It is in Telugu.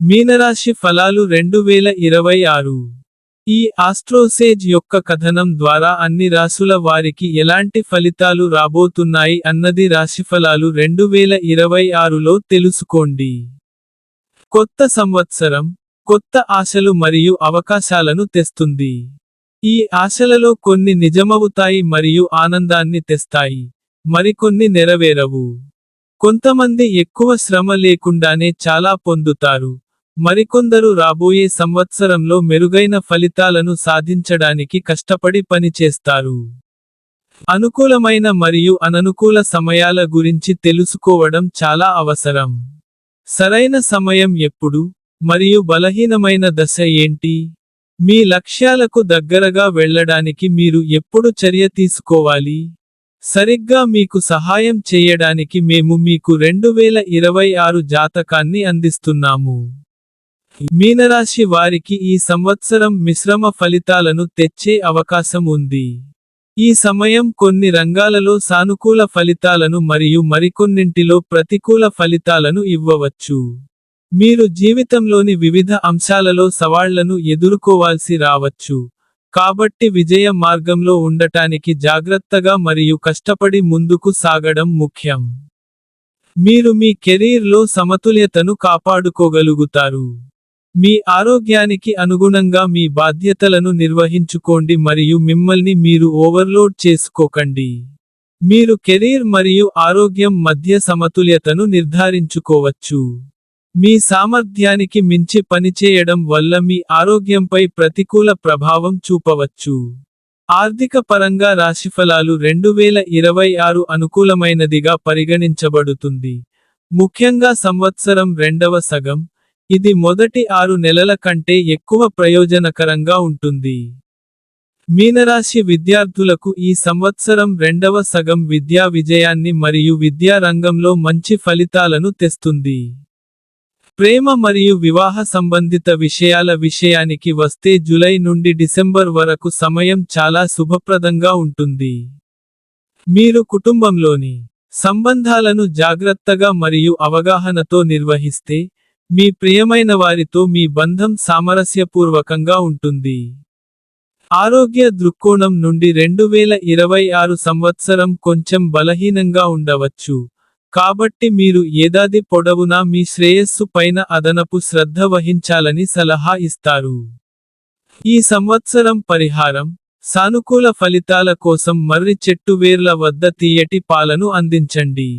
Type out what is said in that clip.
మీనరాశి ఫలాలు 2026. ఈ ఆస్ట్రోసేజ్ యొక్క కథనం ద్వారా అన్ని రాశుల వారికి ఎలాంటి ఫలితాలు రాబోతున్నాయి అన్నది రాశిఫలాలు 2026లో తెలుసుకోండి. కొత్త సంవత్సరం కొత్త ఆశలు మరియు అవకాశాలను తెస్తుంది. ఈ ఆశలలో కొన్ని నిజమవుతాయి మరియు ఆనందాన్ని తెస్తాయి, మరికొన్ని నెరవేరవు. కొంతమంది ఎక్కువ శ్రమ లేకుండానే చాలా పొందుతారు, మరికొందరు రాబోయే సంవత్సరంలో మెరుగైన ఫలితాలను సాధించడానికి కష్టపడి పనిచేస్తారు. అనుకూలమైన మరియు అననుకూల సమయాల గురించి తెలుసుకోవడం చాలా అవసరం. సరైన సమయం ఎప్పుడు, మరియు బలహీనమైన దశ ఏంటి? మీ లక్ష్యాలకు దగ్గరగా వెళ్ళడానికి మీరు ఎప్పుడు చర్య తీసుకోవాలి? సరిగ్గా మీకు సహాయం చేయడానికి మేము మీకు 2026 జాతకాన్ని అందిస్తున్నాము. మీనరాశి వారికి ఈ సంవత్సరం మిశ్రమ ఫలితాలను తెచ్చే అవకాశం ఉంది. ఈ సమయం కొన్ని రంగాలలో సానుకూల ఫలితాలను మరియు మరికొన్నింటిలో ప్రతికూల ఫలితాలను ఇవ్వవచ్చు. మీరు జీవితంలోని వివిధ అంశాలలో సవాళ్లను ఎదుర్కోవాల్సి రావచ్చు, కాబట్టి విజయ మార్గంలో ఉండటానికి జాగ్రత్తగా మరియు కష్టపడి ముందుకు సాగడం ముఖ్యం. మీరు మీ కెరీర్లో సమతుల్యతను కాపాడుకోగలుగుతారు. మీ ఆరోగ్యానికి అనుగుణంగా మీ బాధ్యతలను నిర్వహించుకోండి మరియు మిమ్మల్ని మీరు ఓవర్లోడ్ చేసుకోకండి. మీరు కెరీర్ మరియు ఆరోగ్యం మధ్య సమతుల్యతను నిర్ధారించుకోవచ్చు. మీ సామర్థ్యానికి మించి పనిచేయడం వల్ల మీ ఆరోగ్యంపై ప్రతికూల ప్రభావం చూపవచ్చు. ఆర్థిక పరంగా రాశిఫలాలు 2026 అనుకూలమైనదిగా పరిగణించబడుతుంది, ముఖ్యంగా సంవత్సరం రెండవ సగం. ఇది మొదటి 6 నెలల కంటే ఎక్కువ ప్రయోజనకరంగా ఉంటుంది. మీనరాశి విద్యార్థులకు ఈ సంవత్సరం రెండవ సగం విద్యా విజయాన్ని మరియు విద్యా రంగంలో మంచి ఫలితాలను తెస్తుంది. ప్రేమ మరియు వివాహ సంబంధిత విషయాల విషయానికి వస్తే జూలై నుండి డిసెంబర్ వరకు సమయం చాలా శుభప్రదంగా ఉంటుంది. మీరు కుటుంబంలోని సంబంధాలను జాగ్రత్తగా మరియు అవగాహనతో నిర్వహిస్తే, మీ ప్రియమైన వారితో మీ బంధం సామరస్యపూర్వకంగా ఉంటుంది. ఆరోగ్య దృక్కోణం నుండి 2026 సంవత్సరం కొంచెం బలహీనంగా ఉండవచ్చు, కాబట్టి మీరు ఏడాది పొడవునా మీ శ్రేయస్సు పైన అదనపు శ్రద్ధ వహించాలని సలహా ఇస్తారు. ఈ సంవత్సరం పరిహారం: సానుకూల ఫలితాల కోసం మర్రి చెట్టు వేర్ల వద్ద తీయటి పాలను అందించండి.